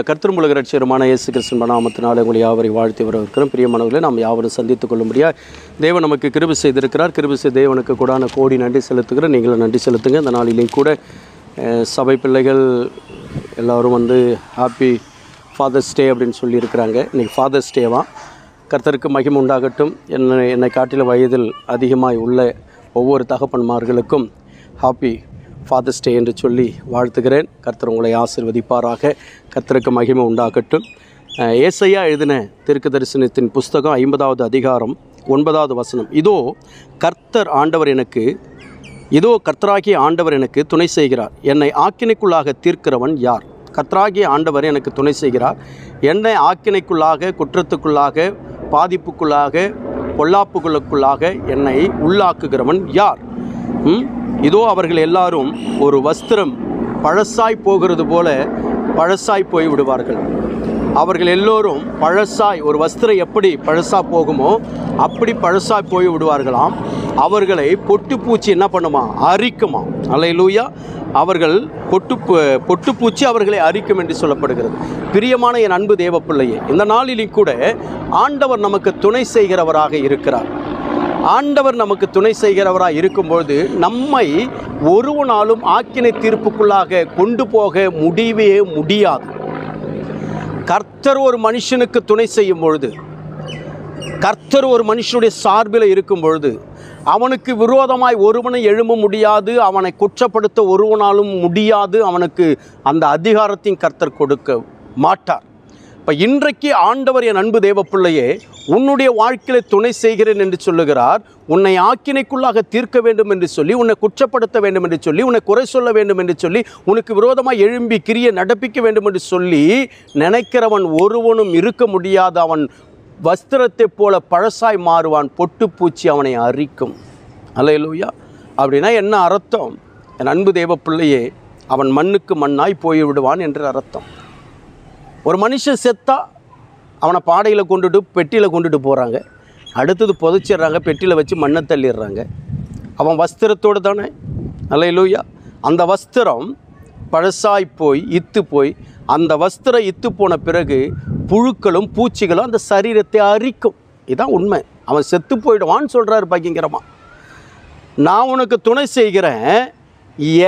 கர்த்தரும் உலக இரட்சகருமான இயேசு கிறிஸ்துவின் நாமத்தினாலே உங்களை யாவரையும் வாழ்த்தி வரவேற்கிறோம். பிரியமானவர்களே, நாம் யாவரும் சந்தித்துக் கொள்ளும்படியாக தேவன் நமக்கு கிருபை செய்திருக்கிறார். கிருபை செய்த தேவனுக்கு கூடான கோடி நன்றி செலுத்துகிறேன். நீங்களும் நன்றி செலுத்துங்க. இந்த நாளிலேயும் கூட சபை பிள்ளைகள் எல்லோரும் ஹாப்பி ஃபாதர்ஸ் டே அப்படின்னு சொல்லியிருக்கிறாங்க. இன்றைக்கி ஃபாதர்ஸ் டேவாக கர்த்தருக்கு மகிமை உண்டாகட்டும். என்னை காட்டிலும் வயதில் அதிகமாய் உள்ள ஒவ்வொரு தகப்பன்மார்களுக்கும் ஹாப்பி ஃபாதர்ஸ் டே என்று சொல்லி வாழ்த்துகிறேன். கர்த்தர் உங்களை ஆசீர்வதிப்பாராக. கர்த்தருக்கு மகிமை உண்டாகட்டும். ஏசாயா எழுதின தீர்க்கதரிசனத்தின் புஸ்தகம் 50வது அதிகாரம் 9வது வசனம். கர்த்தராகிய ஆண்டவர் எனக்கு துணை செய்கிறார். என்னை ஆக்கினைக்குள்ளாக தீர்க்கிறவன் யார்? கர்த்தராகிய ஆண்டவர் எனக்கு துணை செய்கிறார். என்னை ஆக்கினைக்குள்ளாக, குற்றத்துக்குள்ளாக, பாதிப்புக்குள்ளாக, பொல்லாப்புகளுக்குள்ளாக என்னை உள்ளாக்குகிறவன் யார்? அவர்கள் எல்லாரும் ஒரு வஸ்திரம் பழசாய் போகிறது போல பழசாய் போய் விடுவார்கள். அவர்கள் எல்லோரும் ஒரு வஸ்திரம் எப்படி பழசாக போகுமோ அப்படி பழசாய் போய் விடுவார்களாம். அவர்களை பொட்டுப்பூச்சி என்ன பண்ணுமா? அரிக்குமா. அல்லேலூயா. அவர்கள் பொட்டுப்பூச்சி அவர்களை அரிக்கும் என்று சொல்லப்படுகிறது. பிரியமான என் அன்பு தேவ பிள்ளையே, இந்த நாளிலும் கூட ஆண்டவர் நமக்கு துணை செய்கிறவராக இருக்கிறார். ஆண்டவர் நமக்கு துணை செய்கிறவராக இருக்கும்பொழுது நம்மை ஒருவனாலும் ஆக்கினை தீர்ப்புக்குள்ளாக கொண்டு போக முடியவே முடியாது. கர்த்தர் ஒரு மனுஷனுக்கு துணை செய்யும் பொழுது, கர்த்தர் ஒரு மனுஷனுடைய சார்பில் இருக்கும் பொழுது அவனுக்கு விரோதமாய் ஒருவனை எழும்ப முடியாது. அவனை குற்றப்படுத்த ஒருவனாலும் முடியாது. அவனுக்கு அந்த அதிகாரத்தையும் கர்த்தர் கொடுக்க மாட்டார். இப்போ இன்றைக்கு ஆண்டவர் என் அன்பு தேவ பிள்ளையே உன்னுடைய வாழ்க்கையில் துணை செய்கிறேன் என்று சொல்லுகிறார். உன்னை ஆக்கினைக்குள்ளாக தீர்க்க வேண்டும் என்று சொல்லி, உன்னை குற்றப்படுத்த வேண்டும் என்று சொல்லி, உன்னை குறை சொல்ல வேண்டும் என்று சொல்லி, உனக்கு விரோதமாக எழும்பி கிரியை நடப்பிக்க வேண்டும் என்று சொல்லி நினைக்கிறவன் ஒருவனும் இருக்க முடியாது. அவன் வஸ்திரத்தை போல பழசாய் மாறுவான். பொட்டுப்பூச்சி அவனை அரிக்கும். அல்லேலூயா. அப்படின்னா என்ன அர்த்தம்? என் அன்பு தேவ பிள்ளையே, அவன் மண்ணுக்கு மண்ணாய் போய்விடுவான் என்று அர்த்தம். ஒரு மனுஷன் செத்தா அவனை பாடையில் கொண்டுட்டு பெட்டியில் கொண்டுட்டு போகிறாங்க. அடுத்தது புதைச்சிடுறாங்க, பெட்டியில் வச்சு மண்ணை தள்ளிடுறாங்க. அவன் வஸ்திரத்தோடு தானே. அல்லேலூயா. அந்த வஸ்திரம் பழசாய் போய் இத்து போய், அந்த வஸ்திரம் இத்து போன பிறகு புழுக்களும் பூச்சிகளும் அந்த சரீரத்தை அரிக்கும். இதுதான் உண்மை. அவன் செத்து போயிடுவான்னு சொல்கிறார் பயங்கரமாக. நான் உனக்கு துணை செய்கிறேன்.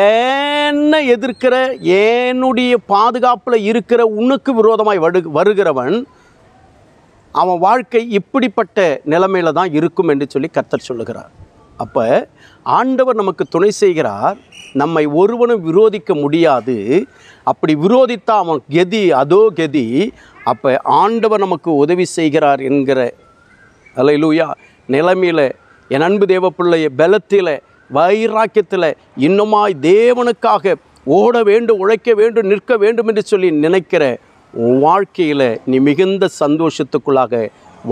என்னை எதிர்க்கிற, என்னுடைய பாதுகாப்பில் இருக்கிற உனக்கு விரோதமாய் வருகிறவன் அவன் வாழ்க்கை இப்படிப்பட்ட நிலைமையில தான் இருக்கும் என்று சொல்லி கர்த்தர் சொல்லுகிறார். அப்போ ஆண்டவர் நமக்கு துணை செய்கிறார். நம்மை ஒருவனும் விரோதிக்க முடியாது. அப்படி விரோதித்தா அவன் கதி அதோ கதி. அப்போ ஆண்டவர் நமக்கு உதவி செய்கிறார் என்கிற அல்லேலூயா நிலைமையில் என் அன்பு தேவ பிள்ளைய பலத்தில், வைராக்கியத்தில் இன்னுமாய் தேவனுக்காக ஓட வேண்டும், உழைக்க வேண்டும், நிற்க வேண்டும் என்று சொல்லி நினைக்கிற உன் வாழ்க்கையில் நீ மிகுந்த சந்தோஷத்துக்குள்ளாக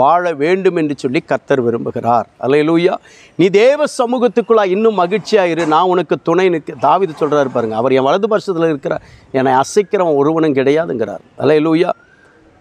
வாழ வேண்டும் என்று சொல்லி கர்த்தர் விரும்புகிறார். அல்லேலூயா. நீ தேவ சமூகத்துக்குள்ளாக இன்னும் மகிழ்ச்சியாக இரு. நான் உனக்கு துணை நிற்க. தாவீது சொல்கிறார் பாருங்க, அவர் என் வலது பட்சத்தில் இருக்கிறார், என்னை அசைக்கிறவன் ஒருவனும் கிடையாதுங்கிறார். அல்லேலூயா.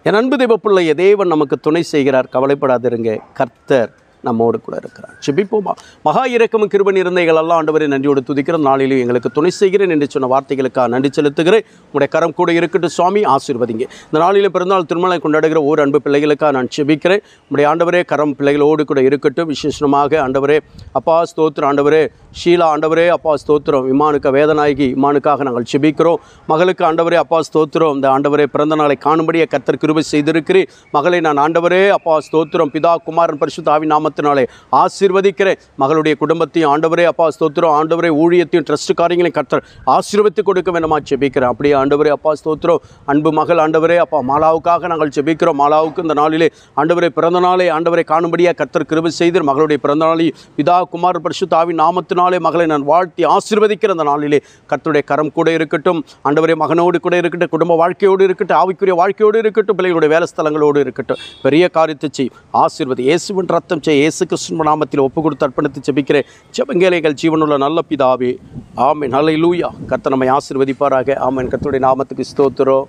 என் அன்பு தேவ பிள்ளைய தேவன் நமக்கு துணை செய்கிறார். கவலைப்படாதிருங்க. கர்த்தர் நம்மோடு கூட இருக்கிறார். ஜெபிப்போமா. மகா இரக்கமும் கிருபை நிறைந்தவைகள் எல்லாம் ஆண்டவரை நன்றியோடு துதிக்கிற நாளிலும் எங்களுக்கு துணை செய்கிறேன் என்று சொன்ன வார்த்தைகளுக்காக நன்றி செலுத்துகிறேன். உங்களுடைய கரம் கூட இருக்கட்டும் சுவாமி. ஆசீர்வதிங்க. இந்த நாளிலும் பிறந்தநாள் திருமணை கொண்டாடுகிற ஒவ்வொரு அன்பு பிள்ளைகளுக்காக நான் ஜெபிக்கிறேன். உங்களுடைய ஆண்டவரே கரம் பிள்ளைகளோடு கூட இருக்கட்டும். விசேஷமாக ஆண்டவரே அப்பா ஸ்தோத்திரம். ஆண்டவரே ஷீலா ஆண்டவரே அப்பா ஸ்தோத்திரம். இமானுக்கு வேதநாயகி இமானுக்காக நாங்கள் ஜெபிக்கிறோம். மகளுக்கு ஆண்டவரே அப்பா ஸ்தோத்திரம். இந்த ஆண்டவரே பிறந்த நாளை காணும்படியே கர்த்தர் கிருபை செய்திருக்கிறேன். மகளை நான் ஆண்டவரே அப்பா ஸ்தோத்திரம் பிதா குமாரன் பரிசுத்த ஆவி நாமத்தினாலே ஆசீர்வதிக்கிறேன். மகளுடைய குடும்பத்தையும் ஆண்டவரே அப்பா ஸ்தோத்திரம். ஆண்டவரே ஊழியத்தையும் ட்ரஸ்ட் காரியங்களையும் கர்த்தர் ஆசீர்வதித்து கொடுக்க வேண்டுமா ஜெபிக்கிறேன். அப்படியே ஆண்டவரே அப்பா ஸ்தோத்திரம். அன்பு மகள் ஆண்டவரே அப்பா மாலாவுக்காக நாங்கள் ஜெபிக்கிறோம். மாலாவுக்கு இந்த நாளிலே ஆண்டவரே பிறந்த நாளை ஆண்டவரை காணும்படியாக கர்த்தர் கிருபை செய்து மகளுடைய பிறந்த நாளை பிதா குமாரன் பரிசுத்த ஆவி நாமத்தினாலே மகளை நான் வாழ்த்தி ஆசீர்வதிக்கிற அந்த நாளிலே கர்த்தருடைய கரம் கூட இருக்கட்டும். ஆண்டவரே மகனோடு கூட இருக்கட்டும், குடும்ப வாழ்க்கையோடு இருக்கட்டும், ஆவிக்குரிய வாழ்க்கையோடு இருக்கட்டும், பிள்ளைகளுடைய வேலை ஸ்தலங்களோடு இருக்கட்டும். பெரிய காரியத்தை செய். ஆசீர்வதி. இயேசுவின் ரத்தம் செய். இயேசு கிறிஸ்துவின் நாமத்தில் ஒப்பு கொடுத்து அர்ப்பணித்து ஜெபிக்கிறேன். ஜெபங்கேலைகள் ஜீவனுள்ள நல்ல பிதாவே. ஆமென். அல்லேலூயா. கர்த்தர் நம்மை ஆசீர்வதிப்பாராக. ஆமென். கர்த்தருடைய நாமத்துக்கு ஸ்தோத்திரம்.